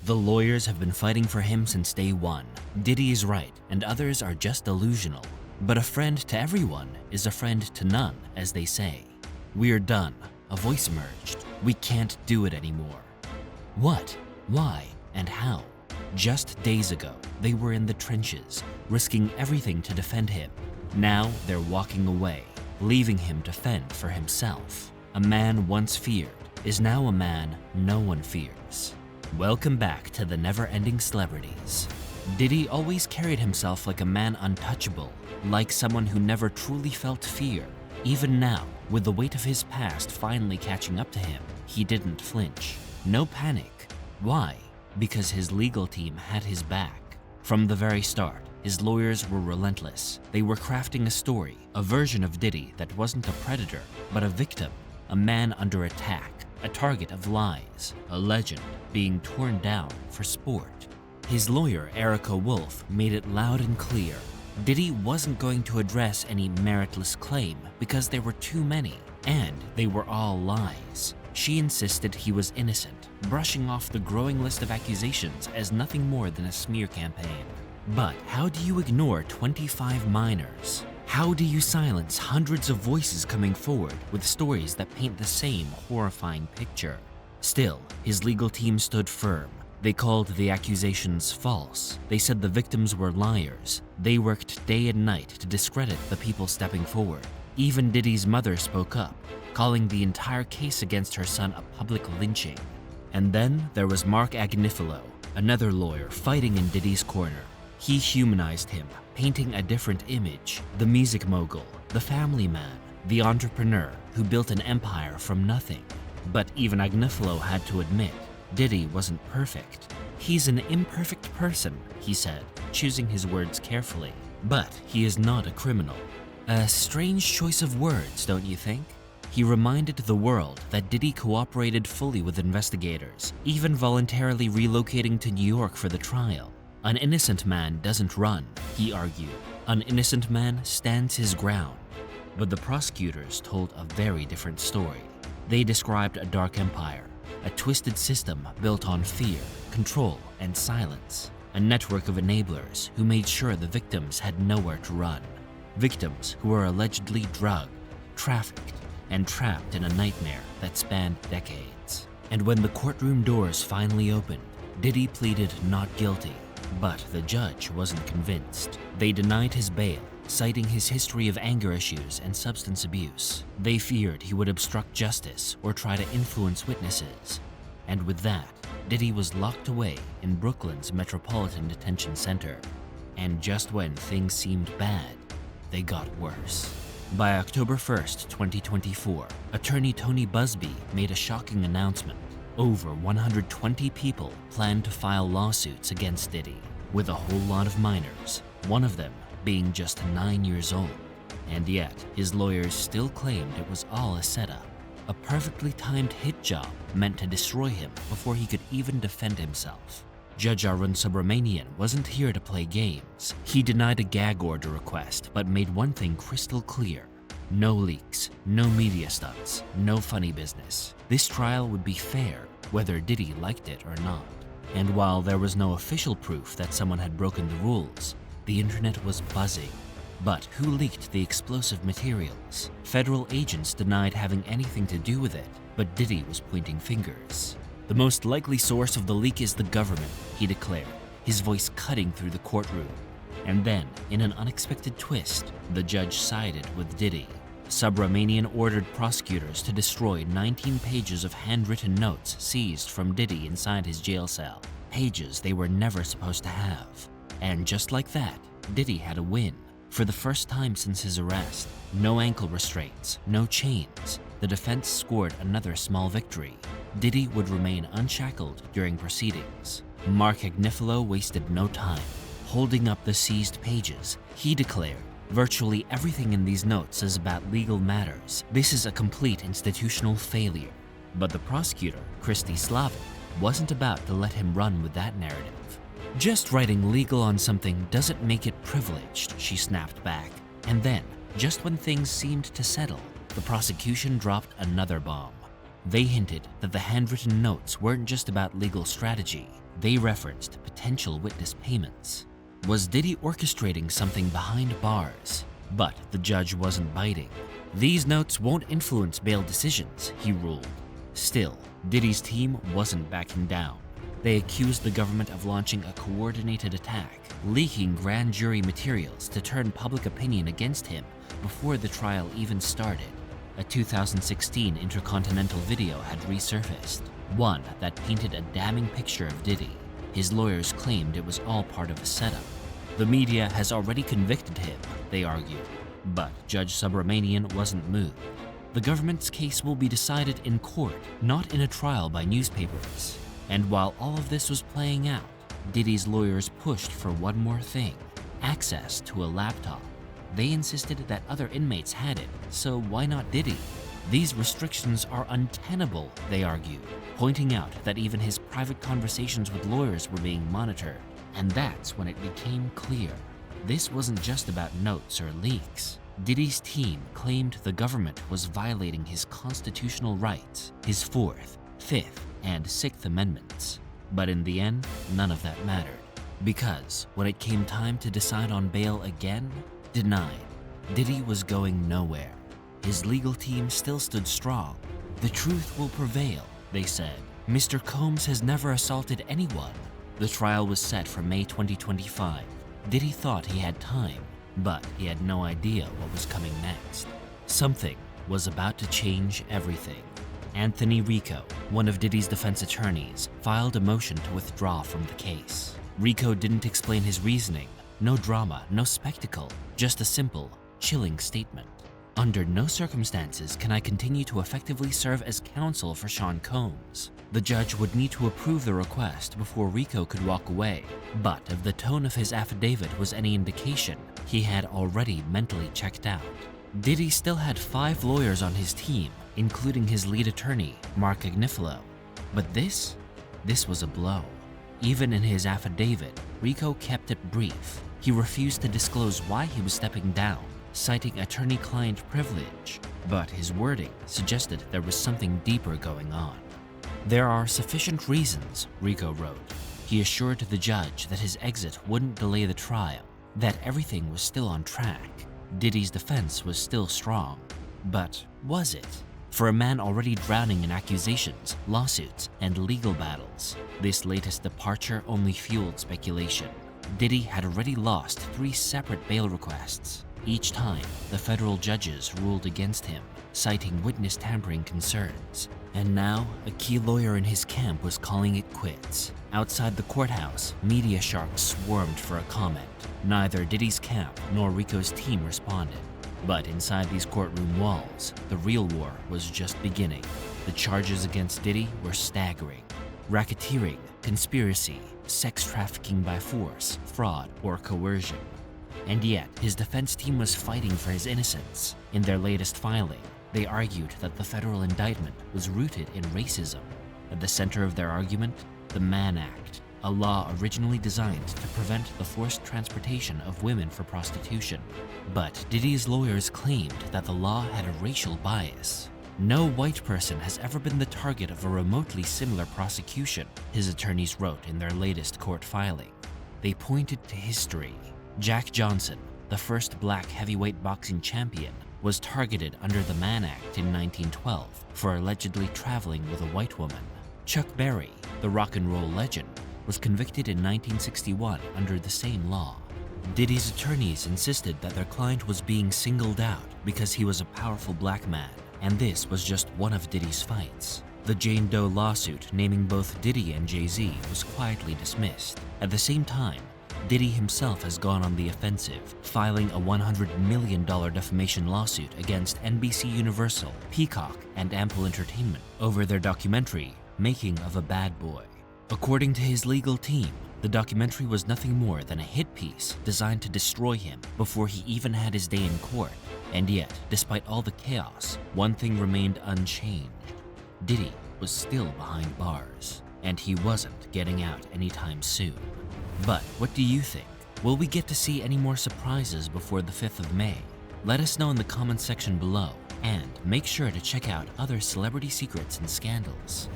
The lawyers have been fighting for him since day one. Diddy is right, and others are just delusional. But a friend to everyone is a friend to none, as they say. We're done. A voice emerged. We can't do it anymore. What? Why? And how? Just days ago, they were in the trenches, risking everything to defend him. Now they're walking away, leaving him to fend for himself. A man once feared is now a man no one fears. Welcome back to the never-ending celebrities. Diddy always carried himself like a man untouchable, like someone who never truly felt fear. Even now, with the weight of his past finally catching up to him, he didn't flinch. No panic. Why? Because his legal team had his back. From the very start, his lawyers were relentless. They were crafting a story, a version of Diddy that wasn't a predator, but a victim, a man under attack, a target of lies, a legend being torn down for sport. His lawyer, Erica Wolf, made it loud and clear. Diddy wasn't going to address any meritless claim because there were too many, and they were all lies. She insisted he was innocent, brushing off the growing list of accusations as nothing more than a smear campaign. But how do you ignore 25 minors? How do you silence hundreds of voices coming forward with stories that paint the same horrifying picture? Still, his legal team stood firm. They called the accusations false. They said the victims were liars. They worked day and night to discredit the people stepping forward. Even Diddy's mother spoke up, calling the entire case against her son a public lynching. And then there was Mark Agnifilo, another lawyer fighting in Diddy's corner. He humanized him, painting a different image: the music mogul, the family man, the entrepreneur who built an empire from nothing. But even Agnifilo had to admit, Diddy wasn't perfect. He's an imperfect person, he said, choosing his words carefully. But he is not a criminal. A strange choice of words, don't you think? He reminded the world that Diddy cooperated fully with investigators, even voluntarily relocating to New York for the trial. An innocent man doesn't run, he argued. An innocent man stands his ground. But the prosecutors told a very different story. They described a dark empire, a twisted system built on fear, control, and silence. A network of enablers who made sure the victims had nowhere to run. Victims who were allegedly drugged, trafficked, and trapped in a nightmare that spanned decades. And when the courtroom doors finally opened, Diddy pleaded not guilty. But the judge wasn't convinced. They denied his bail, citing his history of anger issues and substance abuse. They feared he would obstruct justice or try to influence witnesses. And with that, Diddy was locked away in Brooklyn's Metropolitan Detention Center. And just when things seemed bad, they got worse. By October 1st, 2024, attorney Tony Busby made a shocking announcement. Over 120 people planned to file lawsuits against Diddy, with a whole lot of minors, one of them being just 9 years old. And yet, his lawyers still claimed it was all a setup, a perfectly timed hit job meant to destroy him before he could even defend himself. Judge Arun Subramanian wasn't here to play games. He denied a gag order request, but made one thing crystal clear. No leaks, no media stunts, no funny business. This trial would be fair, whether Diddy liked it or not. And while there was no official proof that someone had broken the rules, the internet was buzzing. But who leaked the explosive materials? Federal agents denied having anything to do with it, but Diddy was pointing fingers. The most likely source of the leak is the government, he declared, his voice cutting through the courtroom. And then, in an unexpected twist, the judge sided with Diddy. Subramanian ordered prosecutors to destroy 19 pages of handwritten notes seized from Diddy inside his jail cell, pages they were never supposed to have. And just like that, Diddy had a win. For the first time since his arrest, no ankle restraints, no chains. The defense scored another small victory. Diddy would remain unshackled during proceedings. Mark Agnifilo wasted no time. Holding up the seized pages, he declared, "Virtually everything in these notes is about legal matters. This is a complete institutional failure." But the prosecutor, Christy Slavic, wasn't about to let him run with that narrative. "Just writing legal on something doesn't make it privileged," she snapped back. And then, just when things seemed to settle, the prosecution dropped another bomb. They hinted that the handwritten notes weren't just about legal strategy, they referenced potential witness payments. Was Diddy orchestrating something behind bars? But the judge wasn't biting. These notes won't influence bail decisions, he ruled. Still, Diddy's team wasn't backing down. They accused the government of launching a coordinated attack, leaking grand jury materials to turn public opinion against him before the trial even started. A 2016 Intercontinental video had resurfaced, one that painted a damning picture of Diddy. His lawyers claimed it was all part of a setup. The media has already convicted him, they argued, but Judge Subramanian wasn't moved. The government's case will be decided in court, not in a trial by newspapers. And while all of this was playing out, Diddy's lawyers pushed for one more thing: access to a laptop. They insisted that other inmates had it, so why not Diddy? These restrictions are untenable, they argued, pointing out that even his private conversations with lawyers were being monitored. And that's when it became clear. This wasn't just about notes or leaks. Diddy's team claimed the government was violating his constitutional rights, his 4th, 5th, and 6th Amendments. But in the end, none of that mattered. Because when it came time to decide on bail again, denied. Diddy was going nowhere. His legal team still stood strong. The truth will prevail, they said. Mr. Combs has never assaulted anyone. The trial was set for May 2025. Diddy thought he had time, but he had no idea what was coming next. Something was about to change everything. Anthony Rico, one of Diddy's defense attorneys, filed a motion to withdraw from the case. Rico didn't explain his reasoning. No drama, no spectacle, just a simple, chilling statement. Under no circumstances can I continue to effectively serve as counsel for Sean Combs. The judge would need to approve the request before Rico could walk away. But if the tone of his affidavit was any indication, he had already mentally checked out. Diddy still had 5 lawyers on his team, including his lead attorney, Mark Agnifilo. But this was a blow. Even in his affidavit, Rico kept it brief. He refused to disclose why he was stepping down, citing attorney-client privilege. But his wording suggested there was something deeper going on. There are sufficient reasons, Rico wrote. He assured the judge that his exit wouldn't delay the trial, that everything was still on track. Diddy's defense was still strong. But was it? For a man already drowning in accusations, lawsuits, and legal battles, this latest departure only fueled speculation. Diddy had already lost 3 separate bail requests. Each time, the federal judges ruled against him, citing witness tampering concerns. And now, a key lawyer in his camp was calling it quits. Outside the courthouse, media sharks swarmed for a comment. Neither Diddy's camp nor Rico's team responded. But inside these courtroom walls, the real war was just beginning. The charges against Diddy were staggering: racketeering, conspiracy, sex trafficking by force, fraud, or coercion. And yet, his defense team was fighting for his innocence. In their latest filing, they argued that the federal indictment was rooted in racism. At the center of their argument, the Mann Act, a law originally designed to prevent the forced transportation of women for prostitution. But Diddy's lawyers claimed that the law had a racial bias. No white person has ever been the target of a remotely similar prosecution, his attorneys wrote in their latest court filing. They pointed to history. Jack Johnson, the first black heavyweight boxing champion, was targeted under the Mann Act in 1912 for allegedly traveling with a white woman. Chuck Berry, the rock and roll legend, was convicted in 1961 under the same law. Diddy's attorneys insisted that their client was being singled out because he was a powerful black man, and this was just one of Diddy's fights. The Jane Doe lawsuit naming both Diddy and Jay-Z was quietly dismissed. At the same time, Diddy himself has gone on the offensive, filing a $100 million defamation lawsuit against NBC Universal, Peacock, and Ample Entertainment over their documentary, Making of a Bad Boy. According to his legal team, the documentary was nothing more than a hit piece designed to destroy him before he even had his day in court. And yet, despite all the chaos, one thing remained unchanged. Diddy was still behind bars, and he wasn't getting out anytime soon. But what do you think? Will we get to see any more surprises before the 5th of May? Let us know in the comments section below. And make sure to check out other celebrity secrets and scandals.